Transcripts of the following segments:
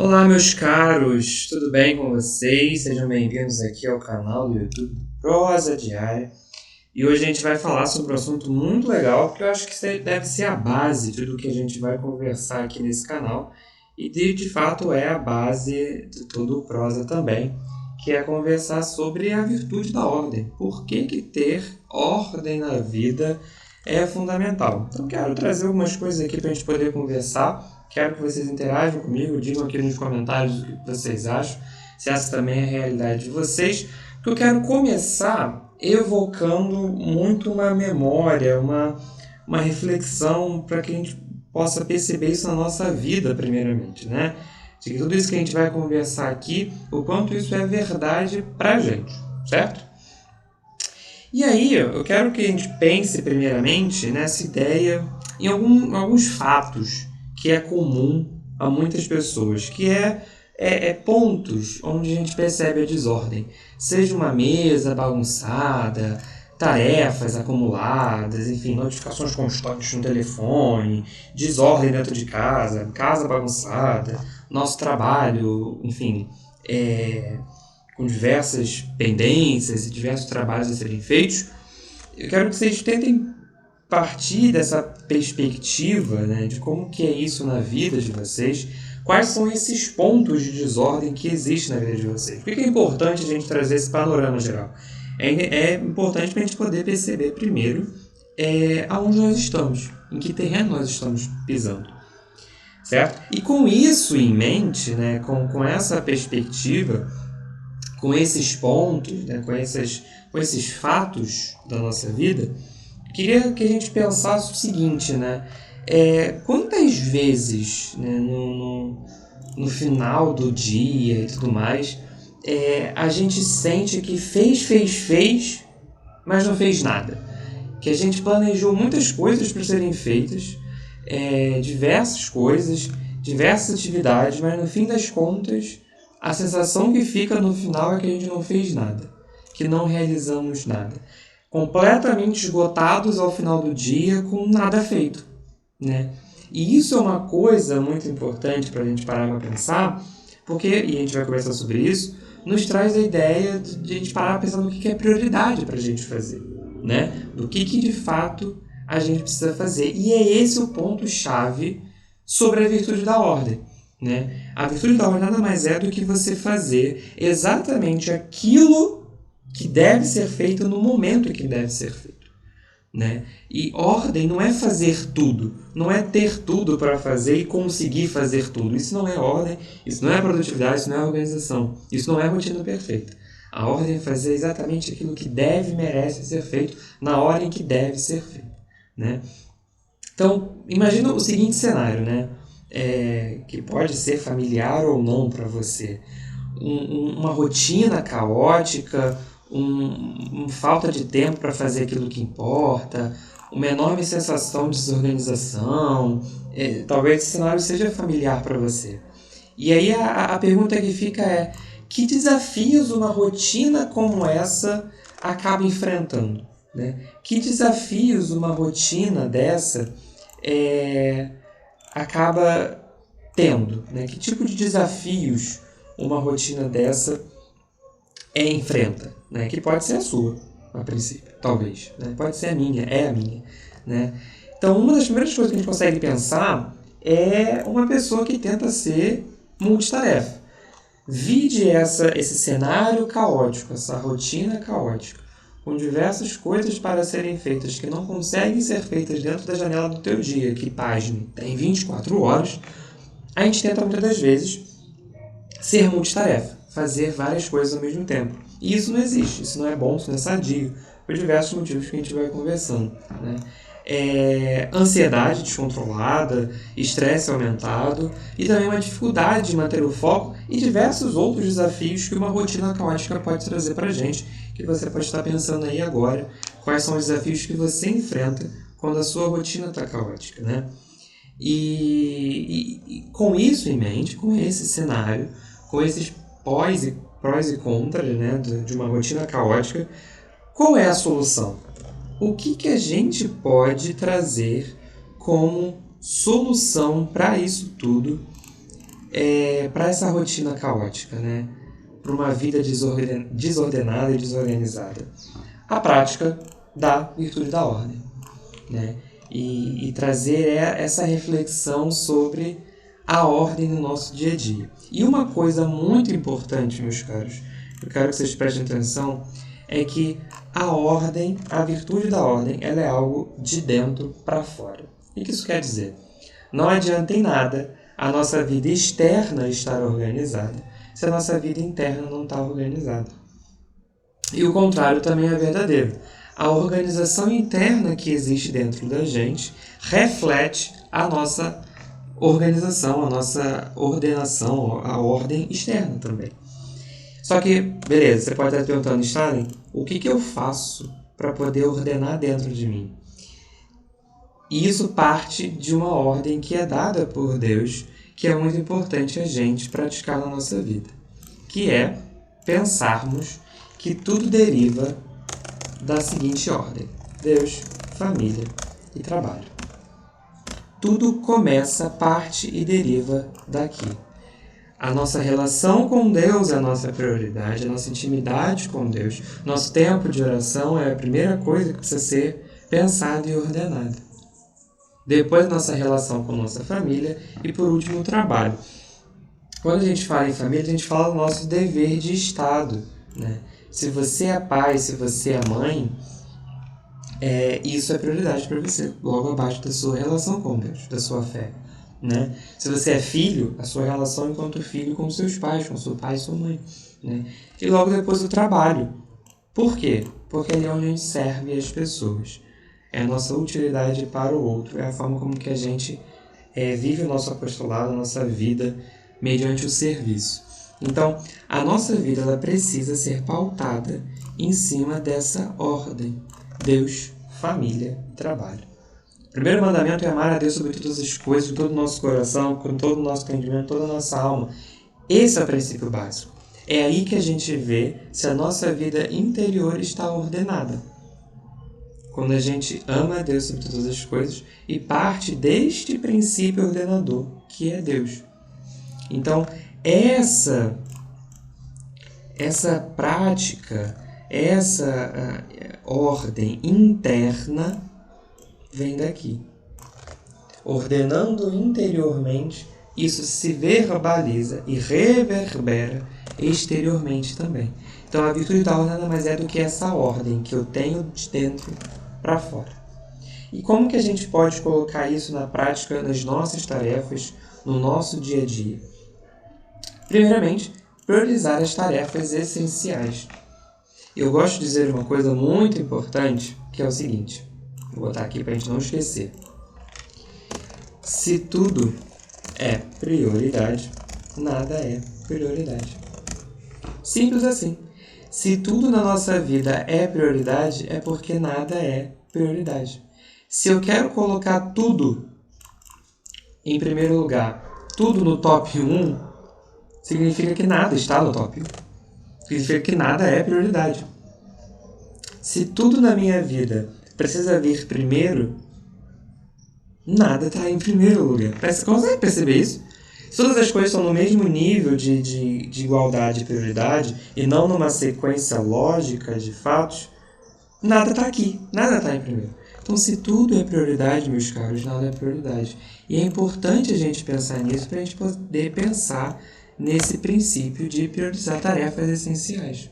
Olá, meus caros, tudo bem com vocês? Sejam bem-vindos aqui ao canal do YouTube Prosa Diária. E hoje a gente vai falar sobre um assunto muito legal, porque eu acho que isso deve ser a base de tudo que a gente vai conversar aqui nesse canal. E de fato é a base de todo o Prosa também, que é conversar sobre a virtude da ordem. Por que ter ordem na vida é fundamental. Então quero trazer algumas coisas aqui para a gente poder conversar. Quero que vocês interajam comigo, digam aqui nos comentários o que vocês acham, se essa também é a realidade de vocês. Porque eu quero começar evocando muito uma memória, uma reflexão para que a gente possa perceber isso na nossa vida, primeiramente, né? De que tudo isso que a gente vai conversar aqui, o quanto isso é verdade para a gente, certo? E aí, eu quero que a gente pense primeiramente nessa ideia, em alguns fatos que é comum a muitas pessoas, que é pontos onde a gente percebe a desordem. Seja uma mesa bagunçada, tarefas acumuladas, enfim, notificações constantes no telefone, desordem dentro de casa, casa bagunçada, nosso trabalho, enfim, com diversas pendências e diversos trabalhos a serem feitos. Eu quero que vocês tentem partir dessa perspectiva, né, de como que é isso na vida de vocês, quais são esses pontos de desordem que existem na vida de vocês. Por que é importante a gente trazer esse panorama geral? É importante para a gente poder perceber primeiro aonde nós estamos, em que terreno nós estamos pisando, certo? E com isso em mente, né, com essa perspectiva, com esses pontos, né, com esses fatos da nossa vida, queria que a gente pensasse o seguinte, né? Quantas vezes, né, no final do dia e tudo mais, a gente sente que fez, mas não fez nada. Que a gente planejou muitas coisas para serem feitas, diversas coisas, diversas atividades, mas no fim das contas, a sensação que fica no final é que a gente não fez nada, que não realizamos nada. Completamente esgotados ao final do dia com nada feito, né? E isso é uma coisa muito importante para a gente parar para pensar, porque, e a gente vai conversar sobre isso, nos traz a ideia de a gente parar para pensar no que é prioridade para a gente fazer, né? Do que de fato a gente precisa fazer. E é esse o ponto-chave sobre a virtude da ordem, né? A virtude da ordem nada mais é do que você fazer exatamente aquilo que deve ser feito no momento que deve ser feito, né? E ordem não é fazer tudo, não é ter tudo para fazer e conseguir fazer tudo. Isso não é ordem, isso não é produtividade, isso não é organização, isso não é rotina perfeita. A ordem é fazer exatamente aquilo que deve e merece ser feito na hora em que deve ser feito, né? Então, imagina o seguinte cenário, né? Que pode ser familiar ou não para você. Uma rotina caótica, falta de tempo para fazer aquilo que importa, uma enorme sensação de desorganização. Talvez esse cenário seja familiar para você. E aí a pergunta que fica é: que desafios uma rotina como essa acaba enfrentando, né? Que desafios uma rotina dessa acaba tendo, né? Que tipo de desafios uma rotina dessa enfrenta, né? Que pode ser a sua, a princípio, talvez, né? Pode ser a minha, é a minha, né? Então, uma das primeiras coisas que a gente consegue pensar é uma pessoa que tenta ser multitarefa. Vide esse cenário caótico, essa rotina caótica, com diversas coisas para serem feitas que não conseguem ser feitas dentro da janela do teu dia, que, pasme, tem 24 horas, a gente tenta muitas das vezes ser multitarefa, fazer várias coisas ao mesmo tempo. E isso não existe, isso não é bom, isso não é sadio, por diversos motivos que a gente vai conversando, né? Ansiedade descontrolada, estresse aumentado e também uma dificuldade de manter o foco e diversos outros desafios que uma rotina caótica pode trazer para a gente, que você pode estar pensando aí agora, quais são os desafios que você enfrenta quando a sua rotina está caótica, né? E com isso em mente, com esse cenário, com esses prós e contras, né, de uma rotina caótica, qual é a solução? O que a gente pode trazer como solução para isso tudo para essa rotina caótica, né? Para uma vida desordenada e desorganizada. A prática da virtude da ordem, né? E trazer essa reflexão sobre a ordem no nosso dia a dia. E uma coisa muito importante, meus caros, eu quero que vocês prestem atenção, é que a ordem, a virtude da ordem, ela é algo de dentro para fora. O que isso quer dizer? Não adianta em nada a nossa vida externa estar organizada se a nossa vida interna não está organizada. E o contrário também é verdadeiro. A organização interna que existe dentro da gente reflete a nossa organização, a nossa ordenação, a ordem externa também. Só que, beleza, você pode estar perguntando, Stalin, o que eu faço para poder ordenar dentro de mim? E isso parte de uma ordem que é dada por Deus, que é muito importante a gente praticar na nossa vida, que é pensarmos que tudo deriva da seguinte ordem: Deus, família e trabalho. Tudo começa, parte e deriva daqui. A nossa relação com Deus é a nossa prioridade, a nossa intimidade com Deus. Nosso tempo de oração é a primeira coisa que precisa ser pensada e ordenada. Depois, nossa relação com nossa família e, por último, o trabalho. Quando a gente fala em família, a gente fala do nosso dever de Estado, né? Se você é pai, se você é mãe, isso é prioridade para você, logo abaixo da sua relação com Deus, da sua fé, né? Se você é filho, a sua relação enquanto filho com seus pais, com seu pai e sua mãe, né? E logo depois o trabalho. Por quê? Porque ali é onde a gente serve as pessoas. É a nossa utilidade para o outro, é a forma como que a gente vive o nosso apostolado, a nossa vida, mediante o serviço. Então, a nossa vida ela precisa ser pautada em cima dessa ordem: Deus, família e trabalho. O primeiro mandamento é amar a Deus sobre todas as coisas, com todo o nosso coração, com todo o nosso entendimento, toda a nossa alma. Esse é o princípio básico. É aí que a gente vê se a nossa vida interior está ordenada. Quando a gente ama a Deus sobre todas as coisas e parte deste princípio ordenador, que é Deus. Então, essa prática, essa ordem interna vem daqui. Ordenando interiormente, isso se verbaliza e reverbera exteriormente também. Então, a virtude da ordem nada mais é do que essa ordem que eu tenho de dentro para fora. E como que a gente pode colocar isso na prática nas nossas tarefas, no nosso dia a dia? Primeiramente, priorizar as tarefas essenciais. Eu gosto de dizer uma coisa muito importante, que é o seguinte, vou botar aqui para a gente não esquecer. Se tudo é prioridade, nada é prioridade. Simples assim. Se tudo na nossa vida é prioridade, é porque nada é prioridade. Se eu quero colocar tudo em primeiro lugar, tudo no top 1, significa que nada está no top 1. Significa que nada é prioridade. Se tudo na minha vida precisa vir primeiro, nada está em primeiro lugar. Consegue perceber isso? Se todas as coisas estão no mesmo nível de igualdade e prioridade, e não numa sequência lógica de fatos, nada está aqui, nada está em primeiro. Então, se tudo é prioridade, meus caros, nada é prioridade. E é importante a gente pensar nisso para a gente poder pensar nesse princípio de priorizar tarefas essenciais.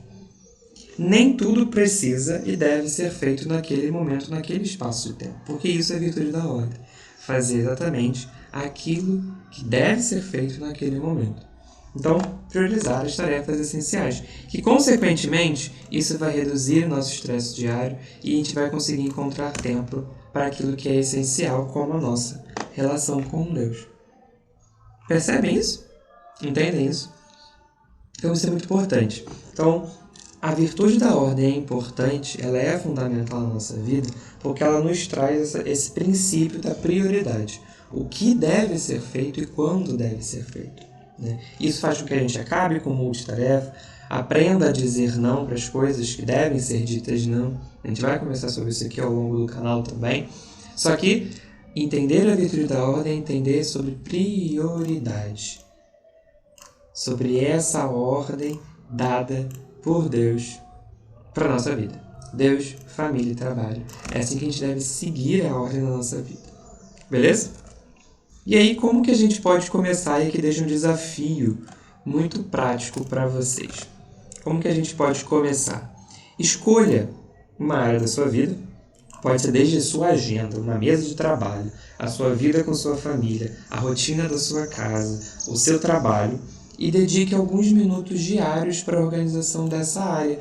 Nem tudo precisa e deve ser feito naquele momento, naquele espaço de tempo, porque isso é virtude da ordem. Fazer exatamente aquilo que deve ser feito naquele momento. Então, priorizar as tarefas essenciais, que consequentemente isso vai reduzir o nosso estresse diário e a gente vai conseguir encontrar tempo para aquilo que é essencial, como a nossa relação com Deus. Percebem isso? Entendem isso? Então isso é muito importante. Então, a virtude da ordem é importante, ela é fundamental na nossa vida, porque ela nos traz esse princípio da prioridade. O que deve ser feito e quando deve ser feito, né? Isso faz com que a gente acabe com multitarefa, aprenda a dizer não para as coisas que devem ser ditas não. A gente vai conversar sobre isso aqui ao longo do canal também. Só que entender a virtude da ordem é entender sobre prioridade. sobre essa ordem dada por Deus para a nossa vida. Deus, família e trabalho. É assim que a gente deve seguir a ordem da nossa vida. Beleza? E aí, como que a gente pode começar? E aqui deixa um desafio muito prático para vocês. Como que a gente pode começar? Escolha uma área da sua vida. Pode ser desde a sua agenda, uma mesa de trabalho, a sua vida com sua família, a rotina da sua casa, o seu trabalho, e dedique alguns minutos diários para a organização dessa área,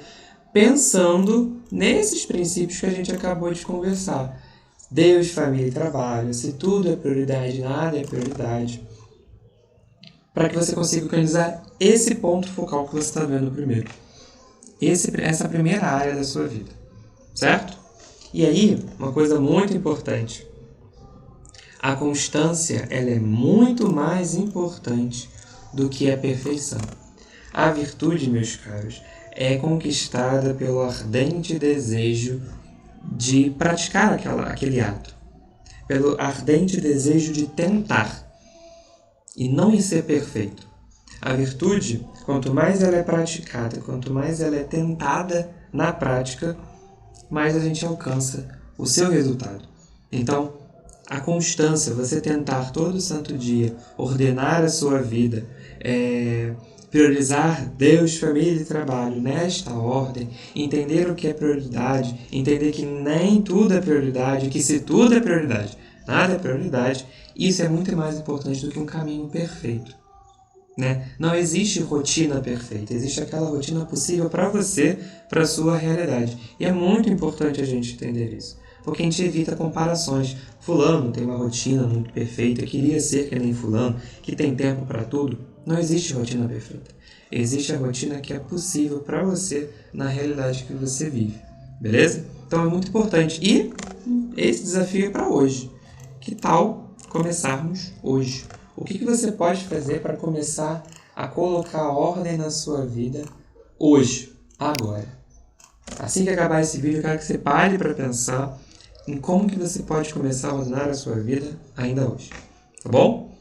pensando nesses princípios que a gente acabou de conversar. Deus, família e trabalho, se tudo é prioridade, nada é prioridade. Para que você consiga organizar esse ponto focal que você está vendo primeiro. Essa primeira área da sua vida, certo? E aí, uma coisa muito importante. A constância, ela é muito mais importante do que a perfeição. A virtude, meus caros, é conquistada pelo ardente desejo de praticar aquele ato. Pelo ardente desejo de tentar. E não em ser perfeito. A virtude, quanto mais ela é praticada, quanto mais ela é tentada na prática, mais a gente alcança o seu resultado. Então, a constância, você tentar todo santo dia ordenar a sua vida, priorizar Deus, família e trabalho nesta ordem, entender o que é prioridade, entender que nem tudo é prioridade, que se tudo é prioridade, nada é prioridade, isso é muito mais importante do que um caminho perfeito. Né? Não existe rotina perfeita, existe aquela rotina possível para você, para a sua realidade. E é muito importante a gente entender isso, porque a gente evita comparações. Fulano tem uma rotina muito perfeita, queria ser que nem fulano, que tem tempo para tudo. Não existe rotina perfeita. Existe a rotina que é possível para você na realidade que você vive. Beleza? Então é muito importante. E esse desafio é para hoje. Que tal começarmos hoje? O que você pode fazer para começar a colocar ordem na sua vida hoje, agora? Assim que acabar esse vídeo, eu quero que você pare para pensar em como que você pode começar a ordenar a sua vida ainda hoje. Tá bom?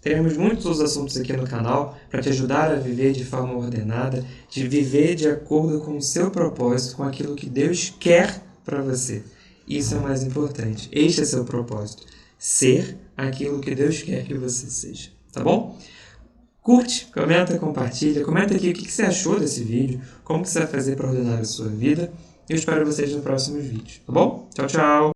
Teremos muitos outros assuntos aqui no canal para te ajudar a viver de forma ordenada, de viver de acordo com o seu propósito, com aquilo que Deus quer para você. Isso é o mais importante. Este é seu propósito. Ser aquilo que Deus quer que você seja, tá bom? Curte, comenta, compartilha, comenta aqui o que você achou desse vídeo, como que você vai fazer para ordenar a sua vida. Eu espero vocês no próximo vídeo, tá bom? Tchau, tchau!